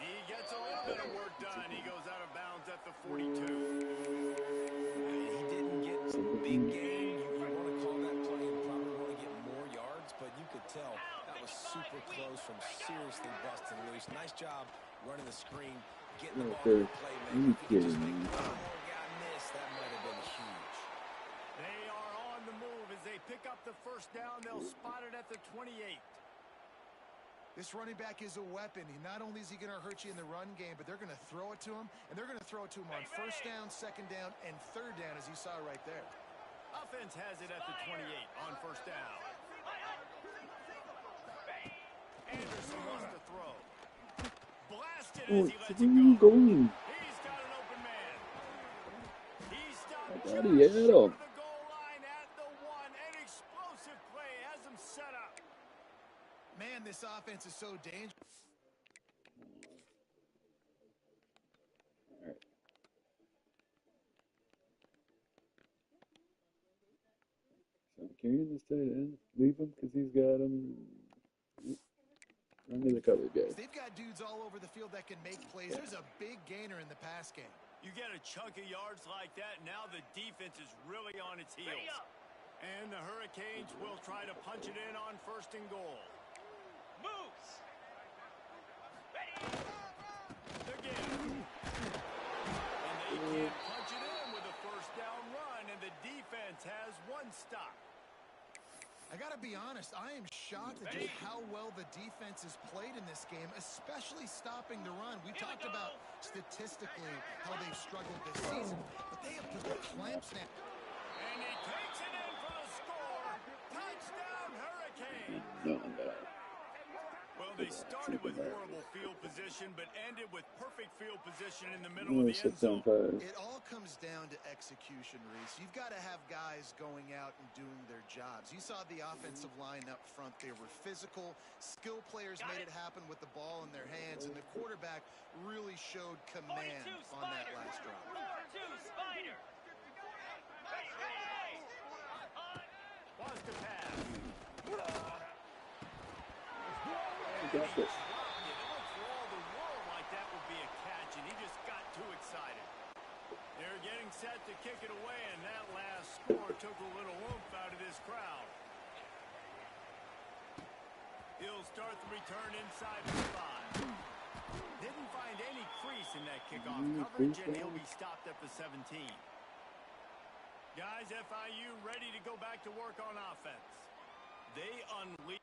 [SPEAKER 2] He gets a little bit of work done. He goes out of bounds at the 42.
[SPEAKER 3] He didn't get some big gain. You want to call that play and probably want to get more yards, but you could tell that was super close from seriously busting loose. Nice job running the screen, getting the ball to the playmaker. If you just make one more guy miss, that might have been huge.
[SPEAKER 2] They are on the move as they pick up the first down. They'll spot it at the 28.
[SPEAKER 4] This running back is a weapon. Not only is he going to hurt you in the run game, but they're going to throw it to him, and they're going to throw it to him on first down, second down, and third down, as you saw right there.
[SPEAKER 2] Offense has it at the 28 on first down. Anderson wants to throw. Blasted as he lets it go.
[SPEAKER 1] Going.
[SPEAKER 2] He's got an open man. He stopped
[SPEAKER 1] I
[SPEAKER 2] just
[SPEAKER 1] thought he had
[SPEAKER 2] short
[SPEAKER 1] him.
[SPEAKER 2] of the goal line at the 1. An explosive play has him set up.
[SPEAKER 4] Man, this offense is so dangerous.
[SPEAKER 1] All right. So I'm carrying this tight end. Leave him because he's got him. Under the cover guy.
[SPEAKER 4] They've got dudes all over the field that can make plays. There's a big gainer in the pass game.
[SPEAKER 2] You get a chunk of yards like that, now the defense is really on its heels. And the Hurricanes will try to punch it in on 1st and goal.
[SPEAKER 5] Moves.
[SPEAKER 2] Again. And they can't punch it in with a first down run, and the defense has one stop.
[SPEAKER 4] I got to be honest, I am shocked at just how well the defense has played in this game, especially stopping the run. We talked about statistically how they've struggled this season, but they have put the clamps down.
[SPEAKER 2] And he takes it in for the score. Touchdown, Hurricane.
[SPEAKER 1] No, I'm bad.
[SPEAKER 2] Well, they
[SPEAKER 1] that.
[SPEAKER 2] started with
[SPEAKER 1] Something like
[SPEAKER 2] horrible field position, but ended with perfect field position in the middle of the end
[SPEAKER 1] 6 on
[SPEAKER 2] zone.
[SPEAKER 1] 5.
[SPEAKER 4] It all comes down to execution, Reese. You've got to have guys going out and doing their jobs. You saw the offensive line up front. They were physical. Skill players made it happen with the ball in their hands, and the quarterback really showed command on that last drive.
[SPEAKER 5] 4-2 Spider. Ready.
[SPEAKER 2] Wants to pass.
[SPEAKER 1] You got this.
[SPEAKER 2] It looks for all the world like that would be a catch, and he just got too excited. They're getting set to kick it away, and that last score took a little oomph out of this crowd. He'll start the return inside the 5. Didn't find any crease in that kickoff coverage, and he'll be stopped at the 17. Guys, FIU ready to go back to work on offense. They unleash.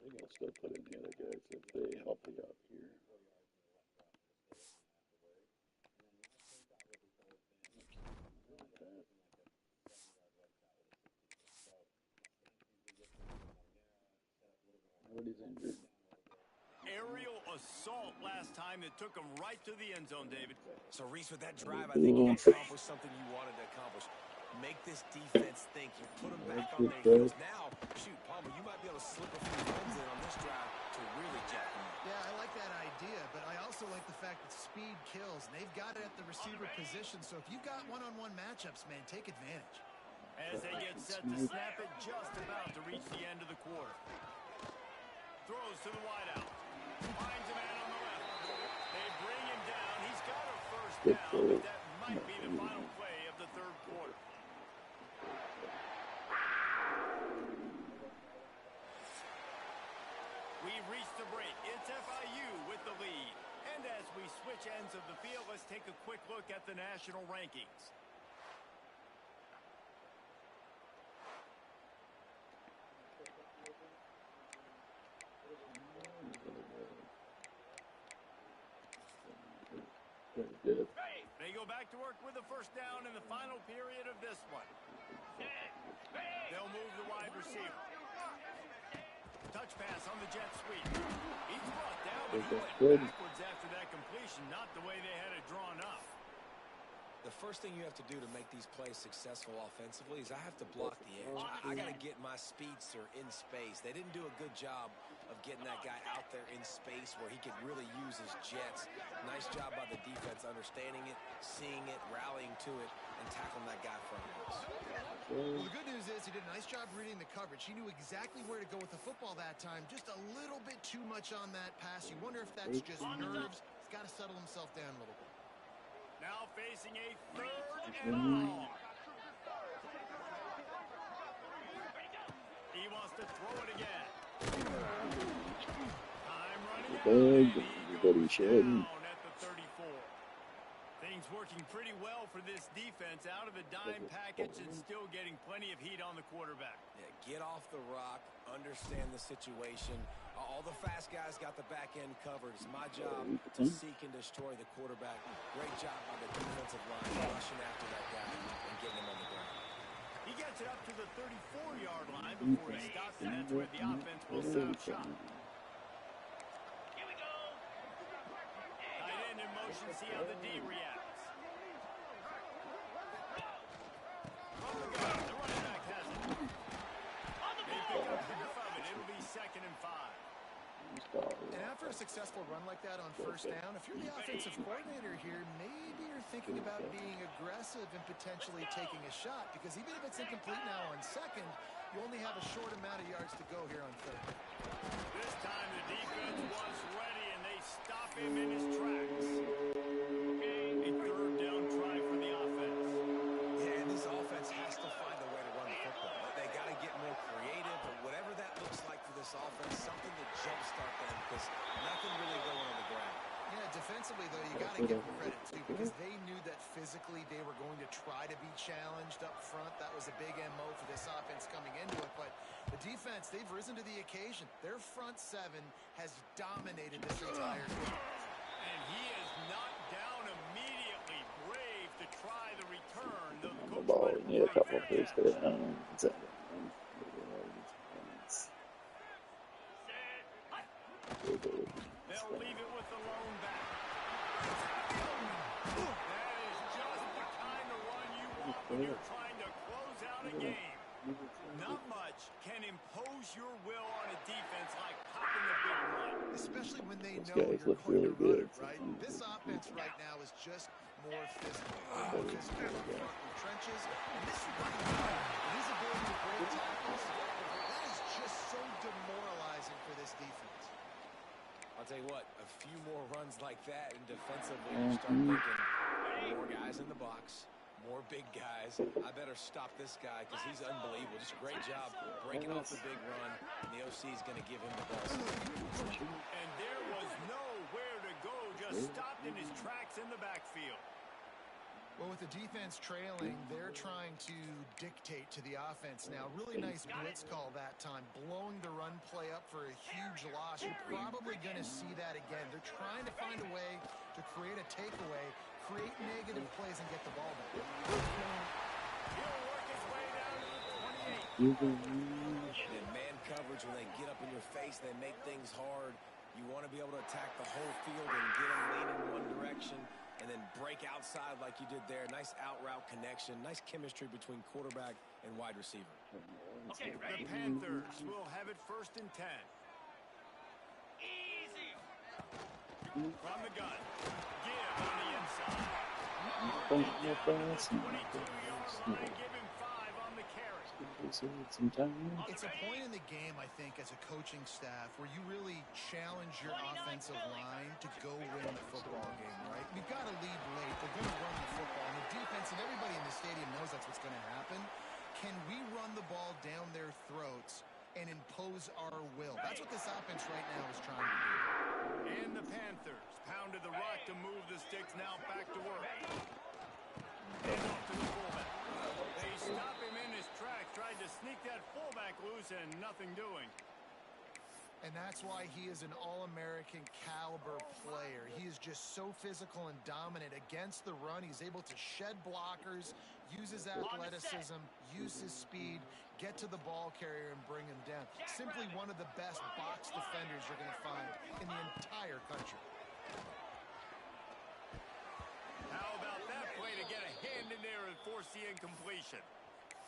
[SPEAKER 1] They gotta still put in the other guys if they help you out here. Nobody's injured.
[SPEAKER 2] Aerial assault last time that took him right to the end zone, David.
[SPEAKER 3] So, Reese, with that drive, I think you accomplished something you wanted to accomplish. Make this defense think. You put them back on their heels. Now, shoot, Palmer, you might be able to slip a few runs in on this drive to really jack them up.
[SPEAKER 4] Yeah, I like that idea, but I also like the fact that speed kills, and they've got it at the receiver position. So if you've got one-on-one matchups, man, take advantage.
[SPEAKER 2] As they get set to snap it, just about to reach the end of the quarter. Throws to the wideout. Finds a man on the left. They bring him down. He's got a first down, but that might be the final play of the third quarter. We've reached the break. It's FIU with the lead. And as we switch ends of the field, let's take a quick look at the national rankings.
[SPEAKER 1] Good.
[SPEAKER 2] They go back to work with the first down in the final period of this one. They'll move the wide receiver. Touch pass on the jet sweep. He's brought down, but he went backwards after that completion, not the way they had it drawn up.
[SPEAKER 3] The first thing you have to do to make these plays successful offensively is I have to block the edge. I got to get my speedster in space. They didn't do a good job of getting that guy out there in space where he could really use his jets. Nice job by the defense understanding it, seeing it, rallying to it, and tackling that guy from us.
[SPEAKER 4] Well, the good news is he did a nice job reading the coverage. He knew exactly where to go with the football that time. Just a little bit too much on that pass. You wonder if that's just nerves. He's got to settle himself down a little bit.
[SPEAKER 2] Now facing a third and long. He wants to throw it again. Time running out, and he goes down at the 34. Things working pretty well for this defense, out of the dime package and still getting plenty of heat on the quarterback.
[SPEAKER 3] Yeah, get off the rock, understand the situation. All the fast guys got the back end covered. It's my job to seek and destroy the quarterback. Great job by the defensive line rushing after that guy and getting him on the ground.
[SPEAKER 2] He gets it up to the 34-yard line before he stops, and that's where the offense will set up shop.
[SPEAKER 5] Here we go.
[SPEAKER 2] Tight end in motion and see how the D reacts. From the gun, the running back has it. They pick up half of it. It'll be 2nd and 5.
[SPEAKER 4] And after a successful run like that on first down, if you're the offensive coordinator here, maybe you're thinking about being aggressive and potentially taking a shot, because even if it's incomplete now on 2nd, you only have a short amount of yards to go here on 3rd.
[SPEAKER 2] This time the defense was ready, and they stop him in his tracks. A 3rd down try for the offense.
[SPEAKER 3] Yeah, and this offense has to find a way to run the football. They got to get more creative, or whatever that looks like for this offense, something to jumpstart them, because nothing really going on the ground.
[SPEAKER 4] Yeah, defensively, though, you got to give them credit, too, because they knew that physically they were going to try to be challenged up front. That was a big MO for this offense coming into it. But the defense, they've risen to the occasion. Their front 7 has dominated this entire game.
[SPEAKER 2] And he is knocked down immediately. Brave to try the return. The coach might
[SPEAKER 1] Yeah, a
[SPEAKER 2] have
[SPEAKER 1] couple of
[SPEAKER 2] preferred
[SPEAKER 1] plays,
[SPEAKER 2] fair
[SPEAKER 1] but
[SPEAKER 2] catch. They'll leave it with the lone back. That is just the kind of run you want when you're trying to close out a game. Not much can impose your will on a defense like popping a big run.
[SPEAKER 4] Especially when they
[SPEAKER 1] Those
[SPEAKER 4] know
[SPEAKER 1] guys
[SPEAKER 4] you're
[SPEAKER 1] look
[SPEAKER 4] going
[SPEAKER 1] really
[SPEAKER 4] to run
[SPEAKER 1] good.
[SPEAKER 4] it, right? This offense right now is just more physical. More physical up front in the trenches. And this running back, and his ability to break tackles, that is just so demoralizing for this defense.
[SPEAKER 3] I'll tell you what, a few more runs like that, and defensively you start thinking more guys in the box, more big guys. I better stop this guy because he's unbelievable. Just a great job breaking off the big run, and the OC is going to give him the ball.
[SPEAKER 2] And there was nowhere to go, just stopped in his tracks in the backfield.
[SPEAKER 4] Well, with the defense trailing, they're trying to dictate to the offense now. Really nice blitz call that time, blowing the run play up for a huge loss. You're probably going to see that again. They're trying to find a way to create a takeaway, create negative plays, and get the ball back.
[SPEAKER 2] He'll work his way down to the 28.
[SPEAKER 3] And in man coverage, when they get up in your face, they make things hard. You want to be able to attack the whole field and get them leaning one direction and then break outside like you did there. Nice out route connection. Nice chemistry between quarterback and wide receiver.
[SPEAKER 2] Okay, the Panthers will have it 1st and 10.
[SPEAKER 5] Easy.
[SPEAKER 2] From the gun. Give on the inside.
[SPEAKER 1] Some
[SPEAKER 2] Give him 5 on the carry.
[SPEAKER 1] time.
[SPEAKER 4] It's a point in the game, I think, as a coaching staff where you really challenge your offensive line to go win the football game, right? We've got to lead late. They're going to run the football. And the defense and everybody in the stadium knows that's what's going to happen. Can we run the ball down their throats and impose our will? That's what this offense right now is trying to do.
[SPEAKER 2] And the Panthers pounded the rock to move the sticks, now back to work. And off to the fullback. They stop him in his tracks, tried to sneak that fullback loose, and nothing doing.
[SPEAKER 4] And that's why he is an all-American caliber player. He is just so physical and dominant against the run. He's able to shed blockers, use his athleticism, use his speed, get to the ball carrier and bring him down. Simply one of the best box defenders you're going to find in the entire country.
[SPEAKER 2] How about that play to get a hand in there and force the incompletion?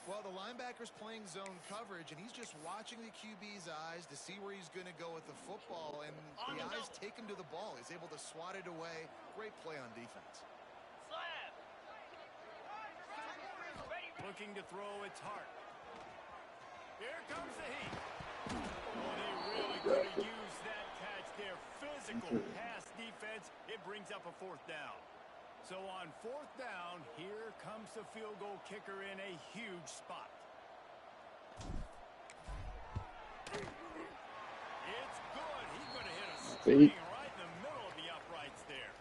[SPEAKER 4] Well, the linebacker's playing zone coverage, and he's just watching the QB's eyes to see where he's going to go with the football, and the eyes take him to the ball. He's able to swat it away. Great play on defense.
[SPEAKER 5] Slab.
[SPEAKER 2] Looking to throw, it's Hart. Here comes the heat. Oh, they really could have used that catch there. Physical pass defense. It brings up a 4th down. So on 4th down, here comes the field goal kicker in a huge spot. It's good. He's going to hit a string right in the middle of the uprights there.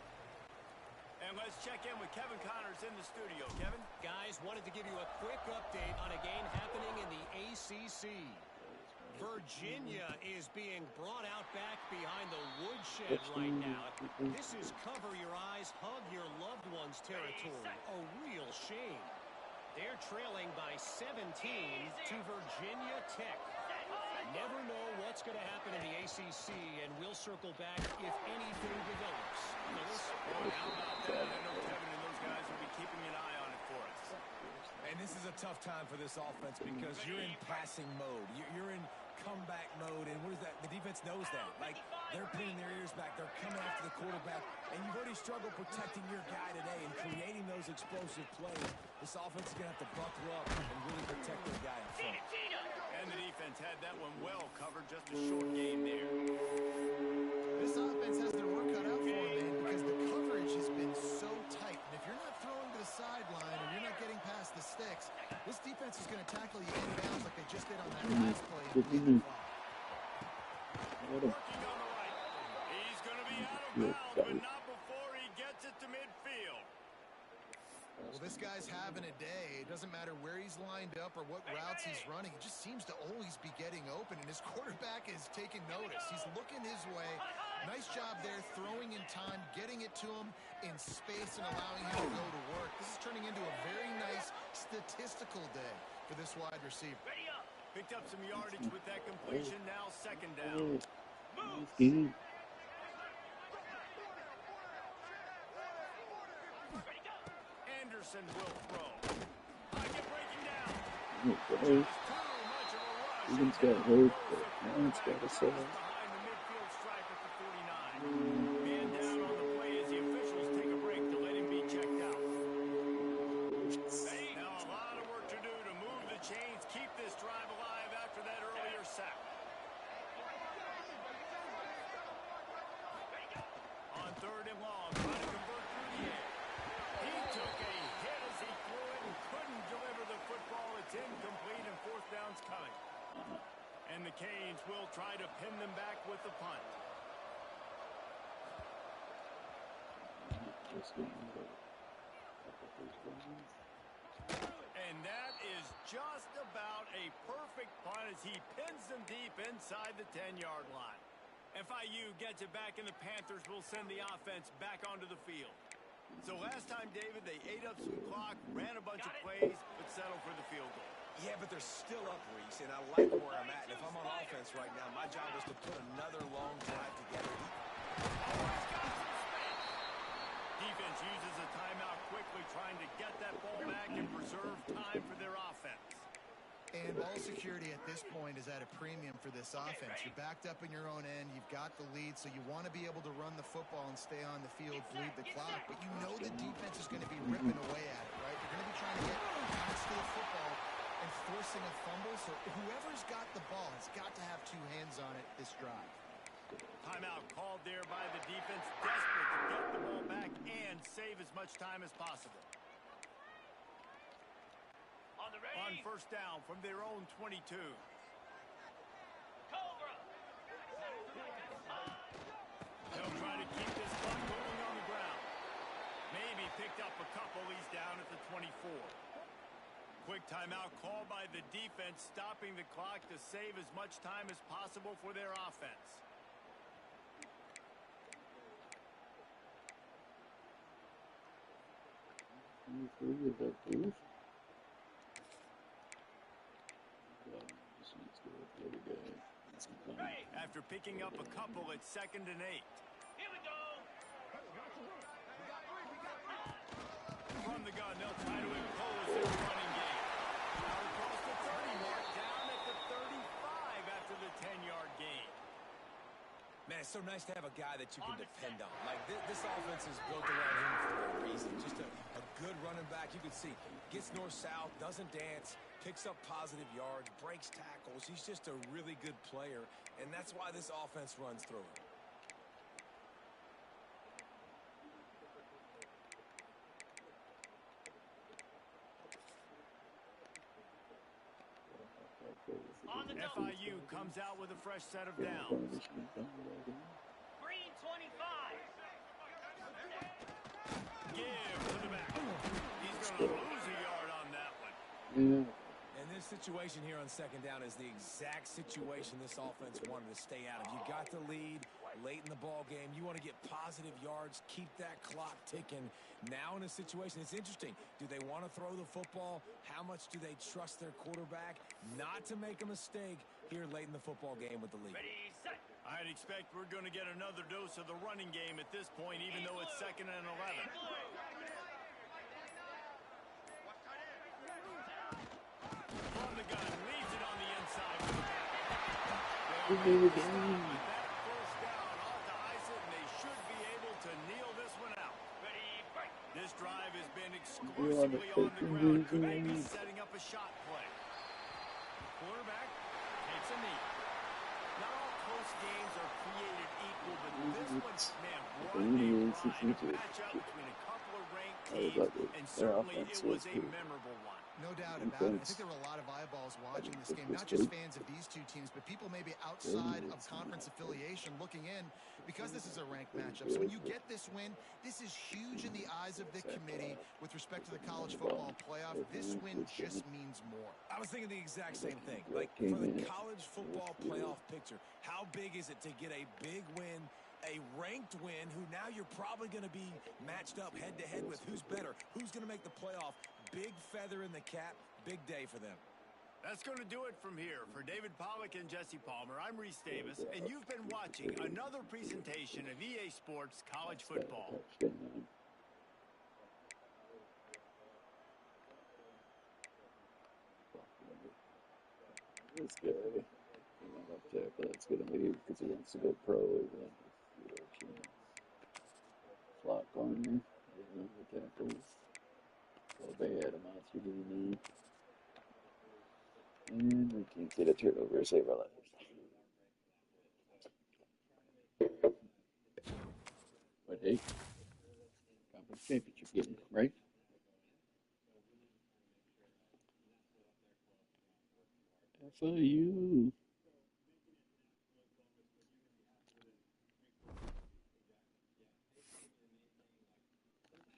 [SPEAKER 2] And let's check in with Kevin Connors in the studio. Kevin?
[SPEAKER 6] Guys, wanted to give you a quick update on a game happening in the ACC. Virginia is being brought out back behind the woodshed right now. This is cover your eyes, hug your loved ones territory. A real shame. They're trailing by 17 to Virginia Tech. never know what's going to happen in the ACC, and we'll circle back if anything develops.
[SPEAKER 2] Boy, how about that? I know Kevin and those guys will be keeping an eye on it for us.
[SPEAKER 3] And this is a tough time for this offense because you're in passing mode. You're in comeback mode, and what is that? The defense knows that. Like, they're pinning their ears back. They're coming after the quarterback, and you've already struggled protecting your guy today and creating those explosive plays. This offense is going to have to buckle up and really protect their guy up front.
[SPEAKER 2] And the defense had that one well covered, just a short gain there.
[SPEAKER 4] This offense has their work cut out for them, man, because the coverage has been so tight. And if you're not throwing to the sideline or you're not getting past the sticks, this defense is going to tackle you in bounds like they just did on that last play.
[SPEAKER 2] Working on the right. He's going to be out of bounds, but not before he gets it to midfield.
[SPEAKER 4] Well, this guy's having a day. It doesn't matter where he's lined up or what routes he's running. He just seems to always be getting open, and his quarterback is taking notice. He's looking his way. Nice job there, throwing in time, getting it to him in space and allowing him to go to work. This is turning into a very nice statistical day for this wide receiver.
[SPEAKER 2] Picked up some yardage with that completion. Now second down. Anderson will throw. Pocket breaking down. Too much of a rush.
[SPEAKER 1] Egan's got hurt, but now it's got a sell.
[SPEAKER 2] Behind the midfield stripe at the 49. Man down on the play as the officials take a break to let him be checked out. Now a lot of work to do to move the chains, keep this drive alive after that earlier sack. On third and long, trying to convert through the air. He took a hit as he threw it and couldn't deliver the football. It's incomplete and fourth down's coming. And the Canes will try to pin them back with the punt. And that is just about a perfect punt as he pins them deep inside the 10-yard line. FIU gets it back, and the Panthers will send the offense back onto the field. So last time, David, they ate up some clock, ran a bunch of plays, but settled for the field goal.
[SPEAKER 3] Yeah, but they're still up, Reese, and I like where I'm at. And if I'm on offense right now, my job is to put another long drive together.
[SPEAKER 2] Defense uses a timeout quickly, trying to get that ball back and preserve time for their offense.
[SPEAKER 4] And ball security at this point is at a premium for this offense. You're backed up in your own end. You've got the lead, so you want to be able to run the football and stay on the field, bleed the clock. But you know the defense is going to be ripping away at it, right? They're going to be trying to get points to the football and forcing a fumble. So whoever's got the ball has got to have two hands on it this drive.
[SPEAKER 2] Timeout called there by the defense, desperate to get the ball back and save as much time as possible. On first down from their own 22. They'll try to keep this clock going on the ground. Maybe picked up a couple. He's down at the 24. Quick timeout called by the defense, stopping the clock to save as much time as possible for their offense. After picking up a couple, it's 2nd and 8.
[SPEAKER 5] Here we go.
[SPEAKER 2] From the gun, they'll try to impose their running game. Now across the 30 mark, down at the 35 after the 10-yard gain.
[SPEAKER 3] Man, it's so nice to have a guy that you can depend on. Like, this offense is built around him for a reason. Just a good running back. You can see, gets north-south, doesn't dance, picks up positive yards, breaks tackles. He's just a really good player, and that's why this offense runs through him.
[SPEAKER 2] FIU comes out with a fresh set of downs.
[SPEAKER 5] Green 25.
[SPEAKER 2] Give to the back. He's going to lose a yard on that one.
[SPEAKER 1] Yeah.
[SPEAKER 3] And this situation here on 2nd down is the exact situation this offense wanted to stay out of. You got the lead late in the ball game. You want to get positive yards, keep that clock ticking. Now in a situation, it's interesting. Do they want to throw the football? How much do they trust their quarterback not to make a mistake? here late in the football game with the lead.
[SPEAKER 5] Ready, set.
[SPEAKER 2] I'd expect we're going to get another dose of the running game at this point, even though it's 2nd and 11. From the gun, leaves it on the inside. With that first down off to Iset, and they should be able to kneel this one out.
[SPEAKER 5] Ready, break.
[SPEAKER 2] This drive has been exclusively on the ground. Could they be setting up a shot play? Quarterback takes a knee. Not all close games are created equal, but this one, man, what a matchup between a couple of ranked teams, and certainly it was a memorable one.
[SPEAKER 4] No doubt about it. I think there were a lot of eyeballs watching this game, not just fans of these two teams, but people maybe outside of conference affiliation looking in because this is a ranked matchup. So when you get this win, this is huge in the eyes of the committee with respect to the college football playoff. This win just means more.
[SPEAKER 3] I was thinking the exact same thing. Like, for the college football playoff picture, how big is it to get a big win, a ranked win, who now you're probably going to be matched up head-to-head with who's better, who's going to make the playoff. Big feather in the cap, big day for them.
[SPEAKER 2] That's going to do it from here. For David Pollack and Jesse Palmer, I'm Reese Davis, and you've been watching another presentation of EA Sports College Football.
[SPEAKER 1] This guy went up there, but that's going to leave because he wants to go pro. Slot corner, the tackles. Bay had a monster game now. And we can't get a turnover to save our lives. But hey, conference championship game, right? FIU.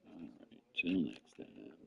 [SPEAKER 1] Alright, till next time.